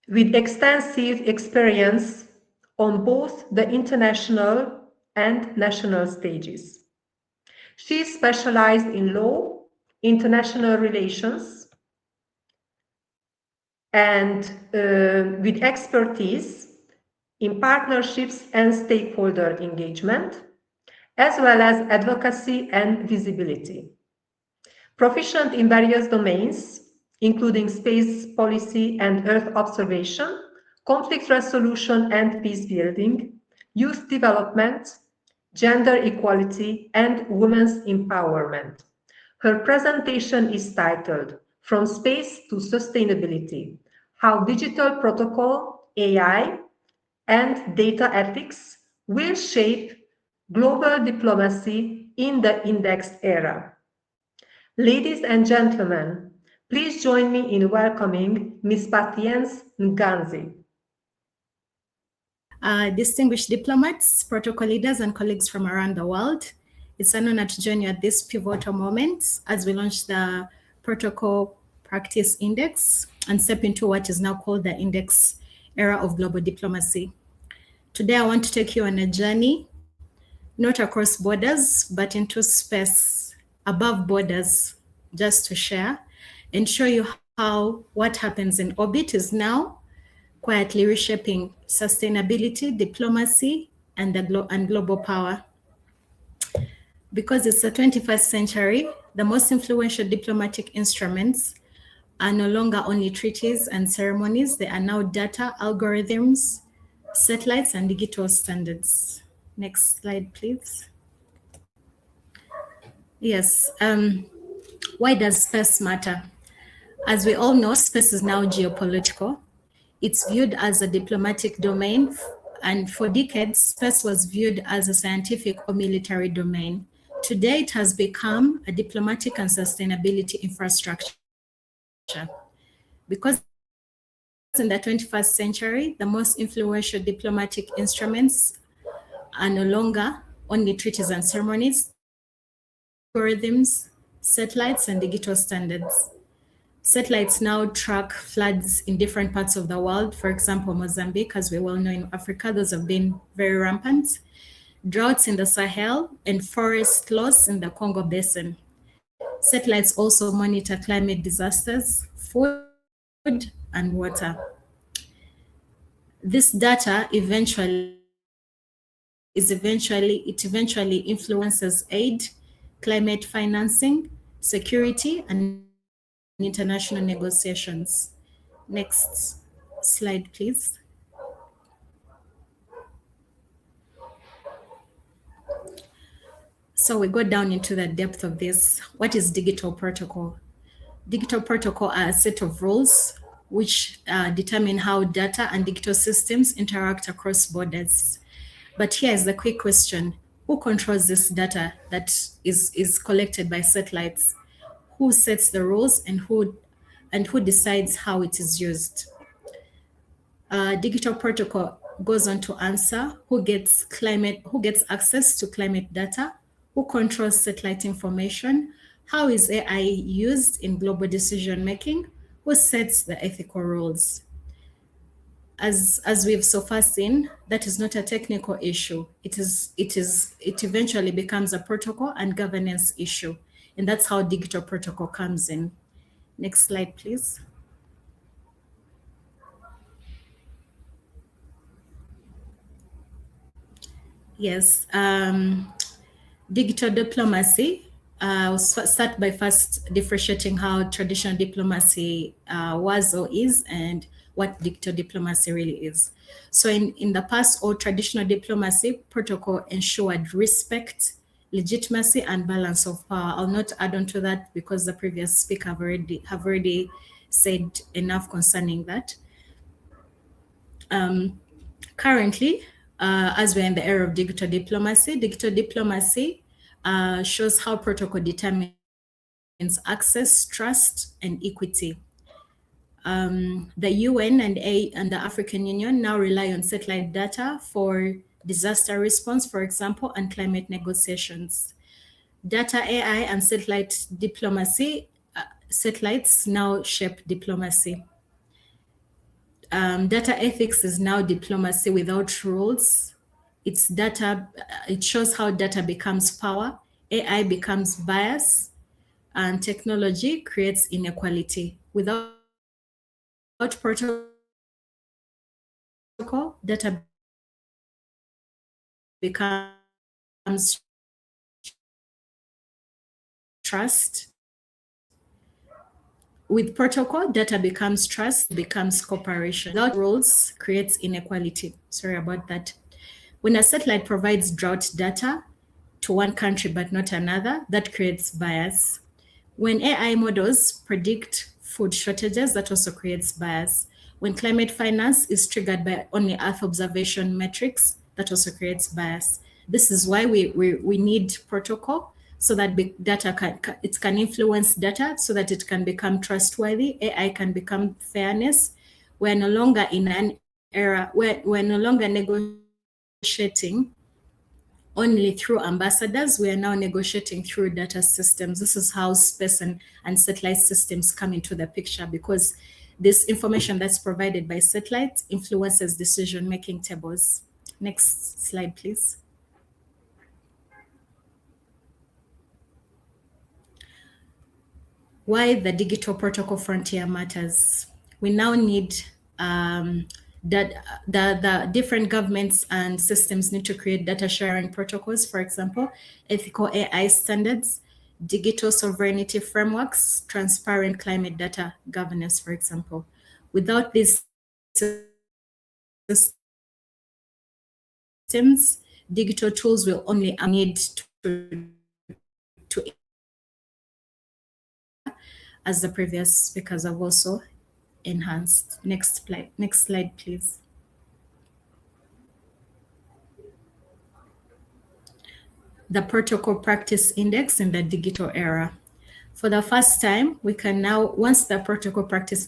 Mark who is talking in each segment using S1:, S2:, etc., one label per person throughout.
S1: with extensive experience on both the international and national stages. She specialized in law, international relations, and with expertise in partnerships and stakeholder engagement, as well as advocacy and visibility. Proficient in various domains, including space policy and Earth observation, conflict resolution and peace building, youth development, gender equality, and women's empowerment. Her presentation is titled From Space to Sustainability: How Digital Protocol, AI, and Data Ethics Will Shape Global Diplomacy in the Indexed Era. Ladies and gentlemen, please join me in welcoming Ms. Patience Nganzi.
S2: Distinguished diplomats, protocol leaders, and colleagues from around the world, it's an honor to join you at this pivotal moment as we launch the Protocol Practice Index and step into what is now called the Index Era of Global Diplomacy. Today, I want to take you on a journey, not across borders, but into space, above borders, just to share and show you how what happens in orbit is now quietly reshaping sustainability, diplomacy, and global power. Because it's the 21st century, the most influential diplomatic instruments are no longer only treaties and ceremonies, they are now data, algorithms, satellites, and digital standards. Next slide, please. Yes, why does space matter? As we all know, space is now geopolitical. It's viewed as a diplomatic domain, and for decades, space was viewed as a scientific or military domain. Today, it has become a diplomatic and sustainability infrastructure. Because in the 21st century, the most influential diplomatic instruments are no longer only treaties and ceremonies, algorithms, satellites, and digital standards. Satellites now track floods in different parts of the world. For example, Mozambique, as we well know in Africa, those have been very rampant. Droughts in the Sahel and forest loss in the Congo Basin. Satellites also monitor climate disasters, food, and water. This data eventually influences aid, climate financing, security, and international negotiations. Next slide, please. So we go down into the depth of this. What is digital protocol? Digital protocol are a set of rules which determine how data and digital systems interact across borders. But here is the quick question. Who controls this data that is collected by satellites? Who sets the rules and who decides how it is used? Digital protocol goes on to answer who gets access to climate data, who controls satellite information, how is AI used in global decision making, who sets the ethical rules. As we've so far seen, that is not a technical issue. It eventually becomes a protocol and governance issue. And that's how digital protocol comes in. Next slide, please. Yes, digital diplomacy. I'll start by first differentiating how traditional diplomacy was or is and what digital diplomacy really is. So in the past, all traditional diplomacy protocol ensured respect, legitimacy, and balance of power. I'll not add on to that because the previous speaker have already said enough concerning that. Currently, as we're in the era of digital diplomacy shows how protocol determines access, trust, and equity. The UN and the African Union now rely on satellite data for disaster response, for example, and climate negotiations. Data, AI, and satellite diplomacy, satellites now shape diplomacy. Data ethics is now diplomacy without rules. It's data. It shows how data becomes power, AI becomes bias, and technology creates inequality. Without protocol, data becomes trust. With protocol, data becomes trust, becomes cooperation. Without rules, creates inequality. Sorry about that. When a satellite provides drought data to one country but not another, that creates bias. When AI models predict food shortages, that also creates bias. When climate finance is triggered by only Earth observation metrics, that also creates bias. This is why we need protocol so that data can influence data so that it can become trustworthy. AI can become fairness. We're no longer in an era where we're no longer negotiating only through ambassadors. We are now negotiating through data systems. This is how space and satellite systems come into the picture, because this information that's provided by satellites influences decision-making tables. Next slide, please. Why the digital protocol frontier matters. We now need that the different governments and systems need to create data sharing protocols, for example, ethical AI standards, digital sovereignty frameworks, transparent climate data governance, for example. Without these systems, digital tools will only need to as the previous speakers have also enhanced. Next slide, please. The protocol practice index in the digital era. For the first time, we can now, once the protocol practice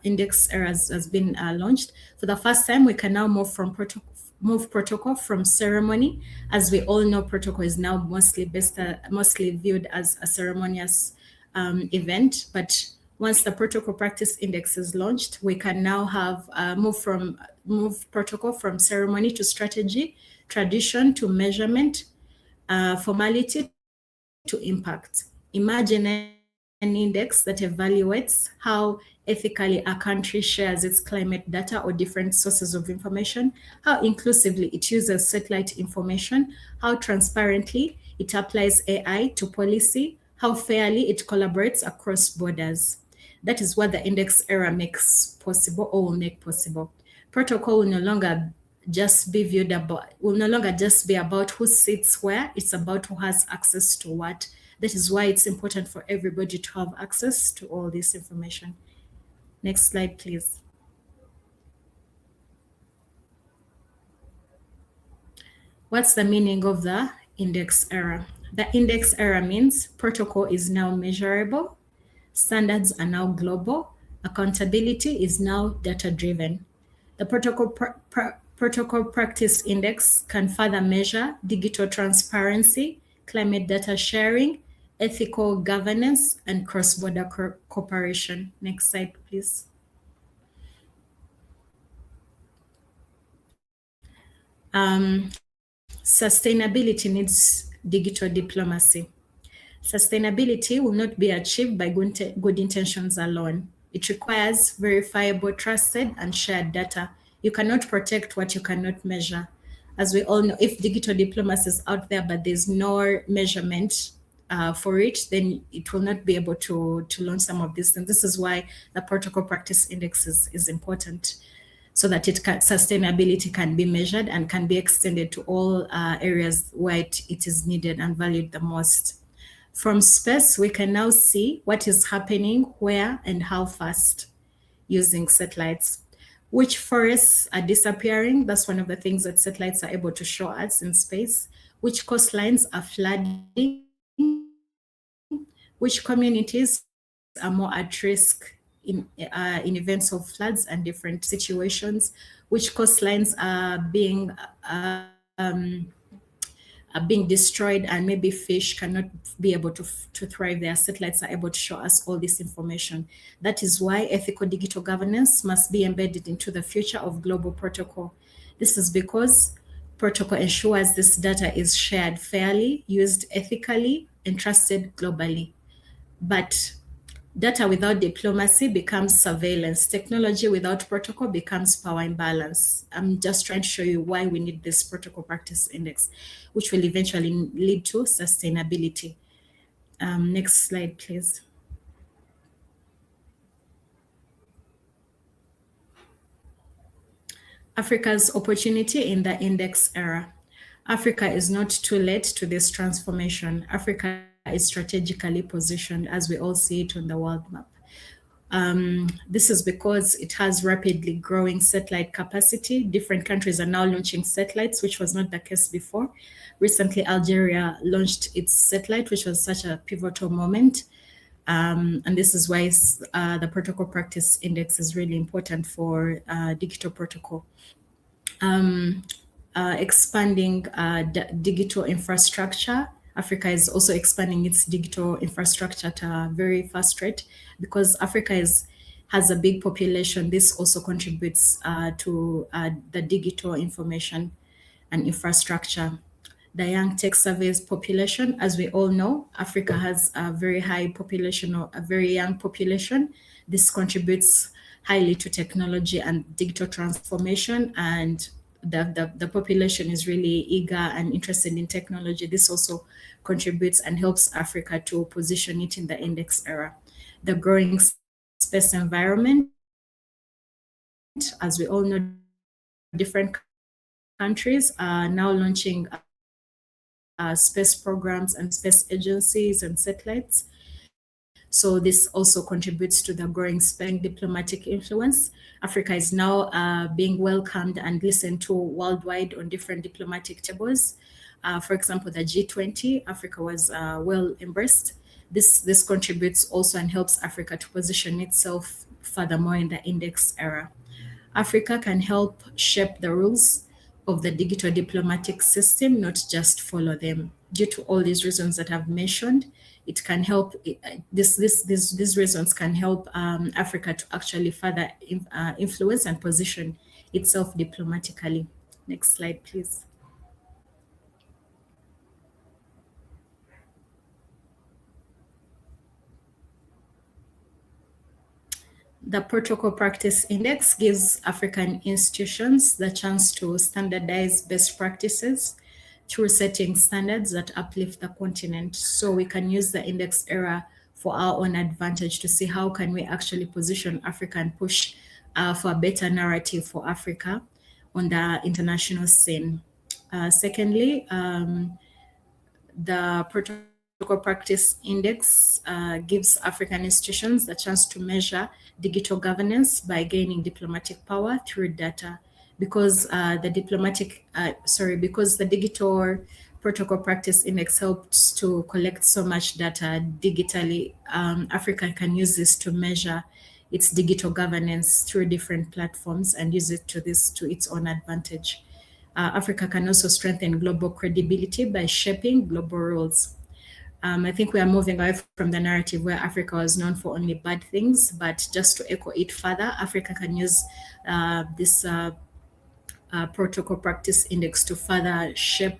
S2: index era has been launched, for the first time, we can now move protocol from ceremony. As we all know, protocol is now mostly viewed as a ceremonious event. But once the protocol practice index is launched, we can now have move protocol from ceremony to strategy, tradition to measurement, formality to impact. Imagine an index that evaluates how ethically a country shares its climate data or different sources of information, how inclusively it uses satellite information, how transparently it applies AI to policy, how fairly it collaborates across borders. That is what the index era makes possible or will make possible. Protocol will no longer just be about who sits where. It's about who has access to what. That is why it's important for everybody to have access to all this information. Next slide, please. What's the meaning of the index era? The index era means protocol is now measurable, standards are now global, accountability is now data-driven. The protocol practice index can further measure digital transparency, climate data sharing, ethical governance, and cross-border cooperation. Next slide, please. Sustainability needs digital diplomacy. Sustainability will not be achieved by good intentions alone. It requires verifiable, trusted, and shared data. You cannot protect what you cannot measure. As we all know, if digital diplomacy is out there, but there's no measurement for it, then it will not be able to launch some of these things. This is why the protocol practice index is important, so that sustainability can be measured and can be extended to all areas where it is needed and valued the most. From space, we can now see what is happening, where, and how fast using satellites. Which forests are disappearing? That's one of the things that satellites are able to show us in space. Which coastlines are flooding? Which communities are more at risk in events of floods and different situations? Which coastlines are being being destroyed, and maybe fish cannot be able to thrive there. Satellites are able to show us all this information. That is why ethical digital governance must be embedded into the future of global protocol. This is because protocol ensures this data is shared fairly, used ethically, and trusted globally. But data without diplomacy becomes surveillance. Technology without protocol becomes power imbalance. I'm just trying to show you why we need this protocol practice index, which will eventually lead to sustainability. Next slide, please. Africa's opportunity in the index era. Africa is not too late to this transformation. Africa is strategically positioned, as we all see it on the world map. This is because it has rapidly growing satellite capacity. Different countries are now launching satellites, which was not the case before. Recently, Algeria launched its satellite, which was such a pivotal moment. And this is why the protocol practice index is really important for digital protocol. Expanding digital infrastructure. Africa is also expanding its digital infrastructure at a very fast rate because Africa has a big population. This also contributes to the digital information and infrastructure. The young tech surveys population, as we all know, Africa has a very high population or a very young population. This contributes highly to technology and digital transformation, and the population is really eager and interested in technology. This also contributes and helps Africa to position it in the index era. The growing space environment, as we all know, different countries are now launching space programs and space agencies and satellites. So this also contributes to the growing diplomatic influence. Africa is now being welcomed and listened to worldwide on different diplomatic tables. For example, the G20, Africa was well embraced. This contributes also and helps Africa to position itself furthermore in the index era. Africa can help shape the rules of the digital diplomatic system, not just follow them. Due to all these reasons that I've mentioned, it can help. These reasons can help Africa to actually further influence and position itself diplomatically. Next slide, please. The Protocol Practice Index gives African institutions the chance to standardize best practices through setting standards that uplift the continent. So we can use the index era for our own advantage to see how can we actually position Africa and push for a better narrative for Africa on the international scene. Secondly, the Protocol Practice Index gives African institutions the chance to measure digital governance by gaining diplomatic power through data. Because because the Digital Protocol Practice Index helps to collect so much data digitally, Africa can use this to measure its digital governance through different platforms and use it to its own advantage. Africa can also strengthen global credibility by shaping global rules. I think we are moving away from the narrative where Africa was known for only bad things, but just to echo it further, Africa can use this protocol practice index to further shape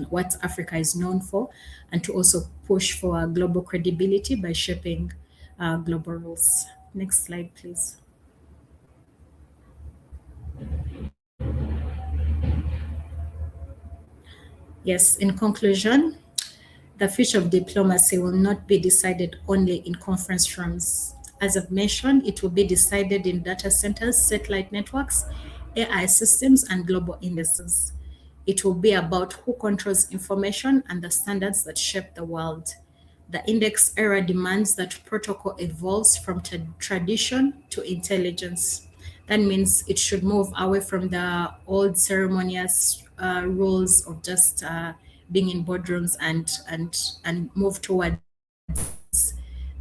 S2: what Africa is known for and to also push for global credibility by shaping global rules. Next slide, please. Yes, in conclusion, the future of diplomacy will not be decided only in conference rooms. As I've mentioned, it will be decided in data centers, satellite networks, AI systems, and global indices. It will be about who controls information and the standards that shape the world. The index era demands that protocol evolves from tradition to intelligence. That means it should move away from the old ceremonious rules of just being in boardrooms and move towards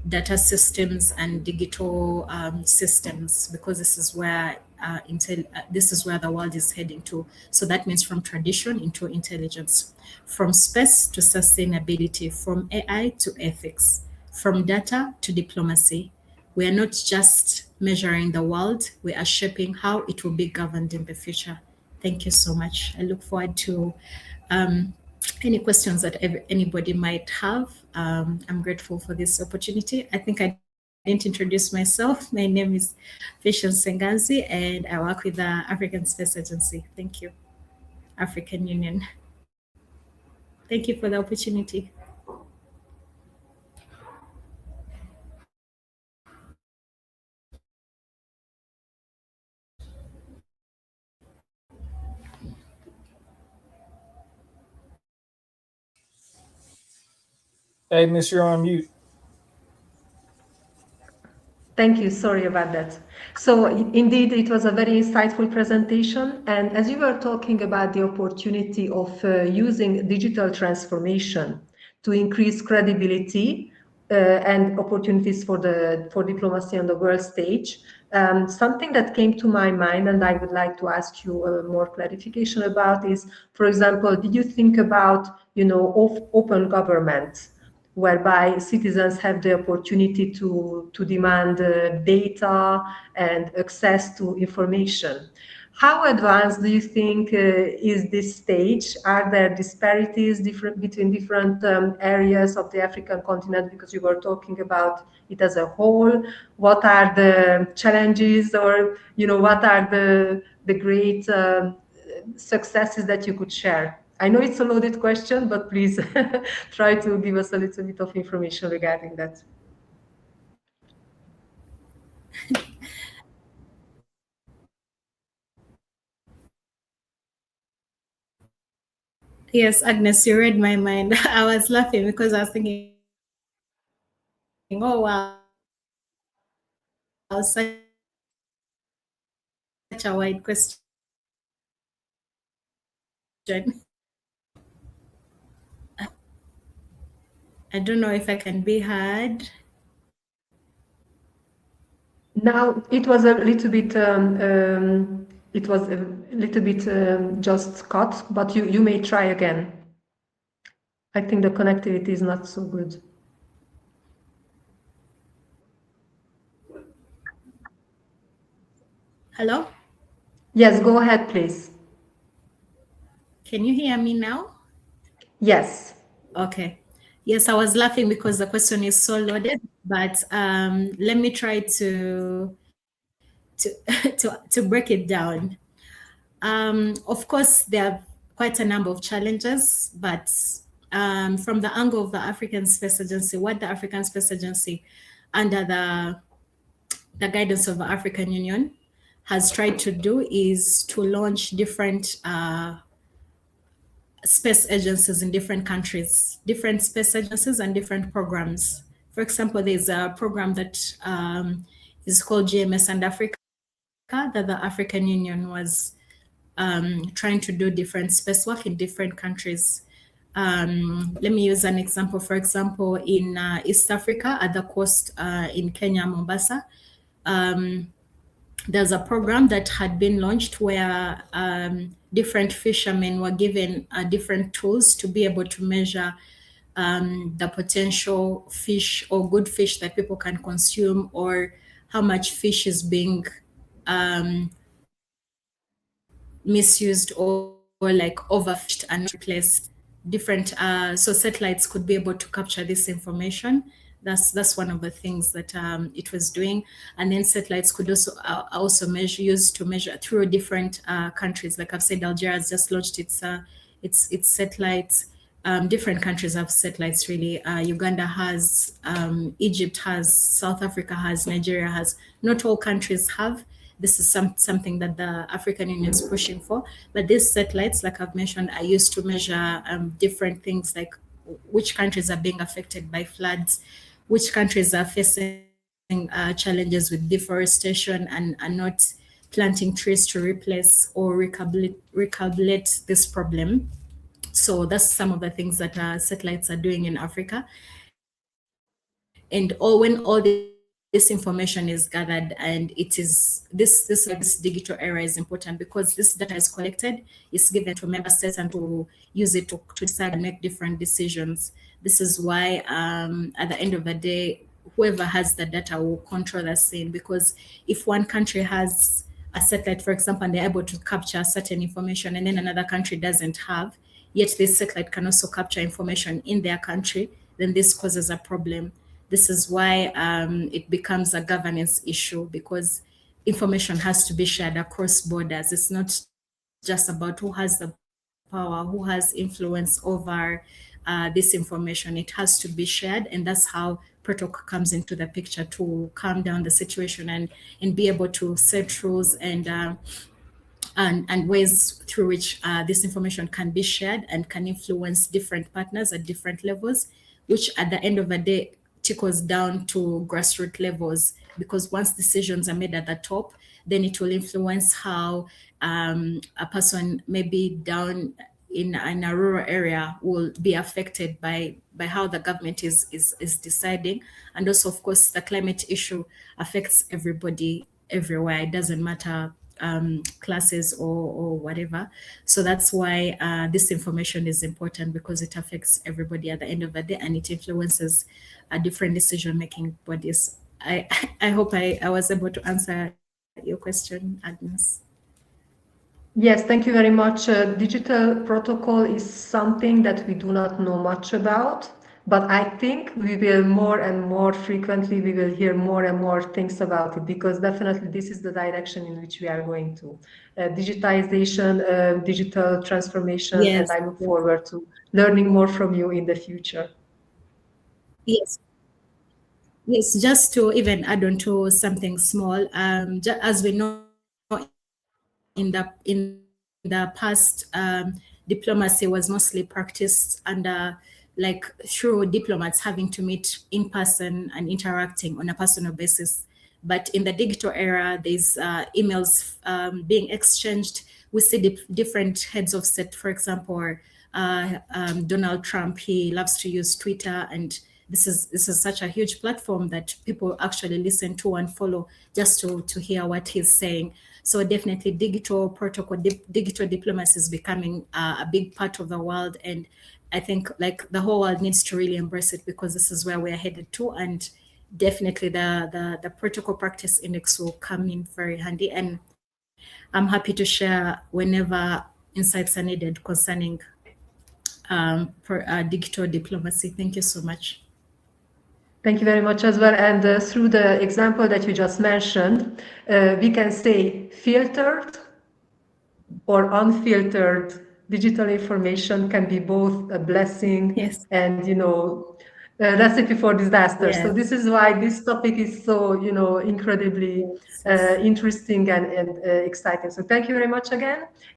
S2: data systems and digital systems, because this is where this is where the world is heading to. So that means from tradition into intelligence, from space to sustainability, from AI to ethics, from data to diplomacy. We are not just measuring the world, we are shaping how it will be governed in the future. Thank you so much. I look forward to any questions that anybody might have. I'm grateful for this opportunity. I think I didn't introduce myself. My name is Patience Nganzi, and I work with the African Space Agency. Thank you, African Union. Thank you for the opportunity.
S3: Hey, Miss, you're on mute.
S1: Thank you. Sorry about that. So indeed, it was a very insightful presentation. And as you were talking about the opportunity of using digital transformation to increase credibility and opportunities for diplomacy on the world stage, something that came to my mind and I would like to ask you more clarification about is, for example, did you think about, open government, whereby citizens have the opportunity to demand data and access to information? How advanced do you think is this stage? Are there disparities between different areas of the African continent? Because you were talking about it as a whole. What are the challenges, or what are the great successes that you could share? I know it's a loaded question, but please try to give us a little bit of information regarding that.
S2: Yes, Agnes, you read my mind. I was laughing because I was thinking, oh wow, such a wide question. I don't know if I can be heard.
S1: Now it was a little bit. Just cut, but you may try again. I think the connectivity is not so good.
S2: Hello?
S1: Yes, go ahead, please.
S2: Can you hear me now?
S1: Yes.
S2: Okay. Yes, I was laughing because the question is so loaded, but let me try to break it down. Of course, there are quite a number of challenges, but from the angle of the African Space Agency, what the African Space Agency, under the guidance of the African Union, has tried to do is to launch different space agencies in different countries, different space agencies and different programs. For example, there's a program that is called GMS and Africa, that the African Union was trying to do different space work in different countries. Let me use an example. For example, in East Africa, at the coast in Kenya, Mombasa, there's a program that had been launched where different fishermen were given different tools to be able to measure the potential fish or good fish that people can consume, or how much fish is being misused or like overfished and replaced. Different so satellites could be able to capture this information. That's one of the things that it was doing. And then satellites could also used to measure through different countries. Like I've said, Algeria has just launched its satellites. Different countries have satellites, really. Uganda has, Egypt has, South Africa has, Nigeria has. Not all countries have. This is something that the African Union is pushing for. But these satellites, like I've mentioned, are used to measure different things, like which countries are being affected by floods, which countries are facing challenges with deforestation and are not planting trees to replace or recalibrate this problem. So that's some of the things that satellites are doing in Africa. And when all these this information is gathered, and it is this why this digital era is important, because this data is collected, is given to member states and to use it to decide and make different decisions. This is why at the end of the day, whoever has the data will control the scene, because if one country has a satellite, for example, and they're able to capture certain information, and then another country doesn't have, yet this satellite can also capture information in their country, then this causes a problem. This is why it becomes a governance issue, because information has to be shared across borders. It's not just about who has the power, who has influence over this information. It has to be shared, and that's how protocol comes into the picture to calm down the situation and be able to set rules and ways through which this information can be shared and can influence different partners at different levels, which at the end of the day trickles down to grassroots levels, because once decisions are made at the top, then it will influence how a person maybe down in a rural area will be affected by how the government is deciding. And also, of course, the climate issue affects everybody everywhere. It doesn't matter classes or whatever. So that's why this information is important, because it affects everybody at the end of the day, and it influences different decision-making bodies. I hope I was able to answer your question, Agnes.
S1: Yes, thank you very much. Digital protocol is something that we do not know much about, but I think we will more and more frequently, we will hear more and more things about it, because definitely this is the direction in which we are going to. Digitization, digital transformation, and
S2: Yes,
S1: I look forward to learning more from you in the future.
S2: yes. Yes, just to even add on to something small, as we know, in the past, diplomacy was mostly practiced under, like, through diplomats having to meet in person and interacting on a personal basis. But in the digital era, there's emails being exchanged. We see different heads of state, for example, Donald Trump, he loves to use Twitter, and this is such a huge platform that people actually listen to and follow just to hear what he's saying. So definitely, digital protocol, digital diplomacy is becoming a big part of the world, and I think like the whole world needs to really embrace it, because this is where we're headed to, and definitely the protocol practice index will come in very handy, and I'm happy to share whenever insights are needed concerning digital diplomacy. Thank you so much.
S1: Thank you very much as well. And through the example that you just mentioned, we can say filtered or unfiltered digital information can be both a blessing
S2: Yes.
S1: and, a recipe for disaster. So this
S2: Yes.
S1: is why this topic is so, incredibly
S2: Yes.
S1: interesting and exciting. So thank you very much again.